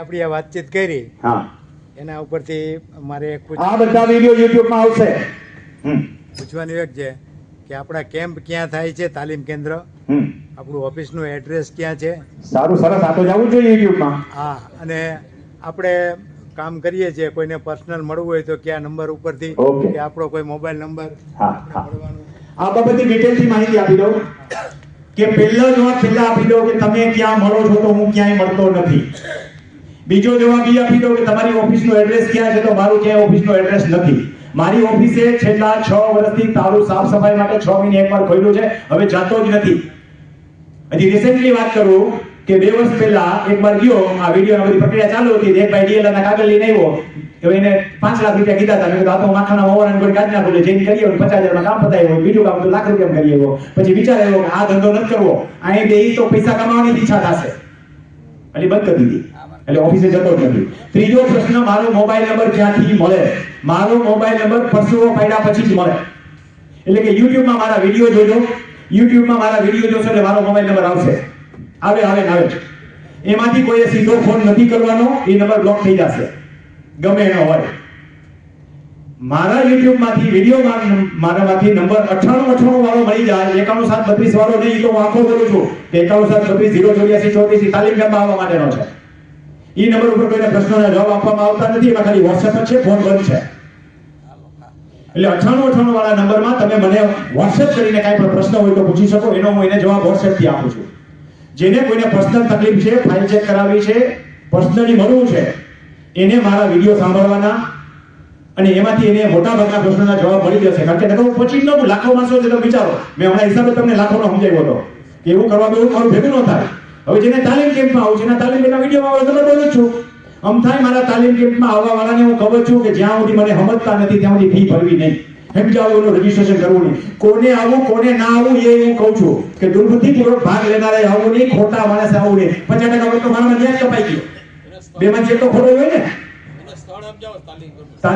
આપણી આ વાતચીત કરી હા એના ઉપરથી મારે એક આ બધા વિડિયો YouTube માં આવશે. પૂછવાનું એક છે કે આપણા કેમ્પ ક્યાં થાય છે, તાલીમ કેન્દ્ર, આપણું ઓફિસનું એડ્રેસ ક્યાં છે. સારું, સરસ. આ તો જવું જોઈએ YouTube માં. હા, અને આપણે કામ કરીએ છીએ, કોઈને પર્સનલ મળવું હોય તો કયા નંબર ઉપરથી ઓકે. કે આપણો કોઈ મોબાઈલ નંબર હા, આપણે હા. મળવાનું. આ બાબતની ડિટેલથી માહિતી આપી દઉં કે પહેલો જવાબ પહેલા આપી દઉં કે તમે ક્યાં મળો છો તો હું ક્યાંય મળતો નથી. બીજો જવાબ એ આપી દઉં કે તમારી ઓફિસનો એડ્રેસ ક્યાં છે તો મારું ક્યાંય ઓફિસનો એડ્રેસ નથી. મારી ઓફિસે છેલ્લા 6 વર્ષથી તારું સાફ સફાઈ માટે 6 મહિને એકવાર ખોલ્યું છે, હવે જાતો જ નથી. હજી રિસેન્ટલી વાત કરું કે 2 વર્ષ પહેલા એકવાર ગયો, આ વિડિયોની બધી પ્રક્રિયા ચાલુ હતી, એક ભાઈ ડીએલ ના કાગળ લઈને આવ્યો, હવે એને 5 લાખ રૂપિયા કીધા હતા. મેં કીધું આ તો માખણના મોવરાને કોઈ કાઢ નાખો, જઈને કરીએ 50,000 માં કામ પતાવ્યો, બીજું કામ તો લાખ રૂપિયા કરી આવ્યો. પછી વિચાર આવ્યો કે આ ધંધો નથી કરવો, અહીં બે તો પૈસા કમાવાની ઈચ્છા થશે, એટલે બંધ કરી દીધી, એટલે ઓફિસે જતો જ નથી. ત્રીજો પ્રશ્ન, મારો મોબાઈલ નંબર ક્યાંથી મળે? મારો મોબાઈલ નંબર પરસેવો પાડ્યા પછી જ મળે. એટલે કે YouTube માં મારા વિડિયો જોજો, YouTube માં મારા વિડિયો જોશો એટલે મારો મોબાઈલ નંબર આવશે, આવે જ. એમાંથી કોઈ સીધો ફોન નથી કરવાનો, એ નંબર બ્લોક થઈ જશે ગમે એનો હોય. મારા YouTube માંથી વિડિયો મારામાંથી નંબર 9898 વાળો મળી જાય, 91732 વાળો નહીં, તો હું આખો બોલું છું 9172084 તાલીમ કેમ્પમાં આવવા માટેનો છે. એ નંબર ઉપર કોઈને પ્રશ્નોના જવાબ આપવામાં આવતા નથી, એમાં ખાલી WhatsApp જ છે, ફોન બંધ છે. એટલે 9898 વાળા નંબરમાં તમે મને WhatsApp કરીને કાંઈ પણ પ્રશ્ન હોય તો પૂછી શકો, એનો હું એને જવાબ WhatsApp થી આપું છું. જેને કોઈને પર્સનલ તકલીફ છે, ફાઇલ ચેક કરાવી છે, પર્સનલી મળવું છે, એને મારા વિડિયો સાંભળવાના, અને એમાંથી એને મોટા ભાગના પ્રશ્નોના જવાબ મળી જશે. કારણ કે નકર હું પછી જ ન લાખો માણસો છે, તમે વિચારો, મેં હમણાં હિસાબે તમને લાખોનો સમજાવ્યો હતો કે એવું કરવા એવું મારું ભેગું ન થાય. હવે જેને તાલીમ કેમ્પમાં આવું છે, એના તાલીમ કેમ્પના વિડીયોમાં આવે તમે બોલું છું. આમ થાય મારા તાલીમ કેમ્પમાં આવવા વાળાને હું કહું છું કે જ્યાં સુધી મને સમજતા નથી ત્યાં સુધી ફી ભરવી નહીં, સમજાવવાનું રજીસ્ટ્રેશન કરવું નહીં. કોને આવું કોને ના આવું એ હું કહું છું કે દુર્બુદ્ધિપૂર્વક ભાગ લેનારાએ આવું નહીં, ખોટા માણસે આવું નહીં. 50% વખત તો મારામાં ન્યાય કપાઈ ગયો, બેમાંથી એક તો ખોટો હોય ને.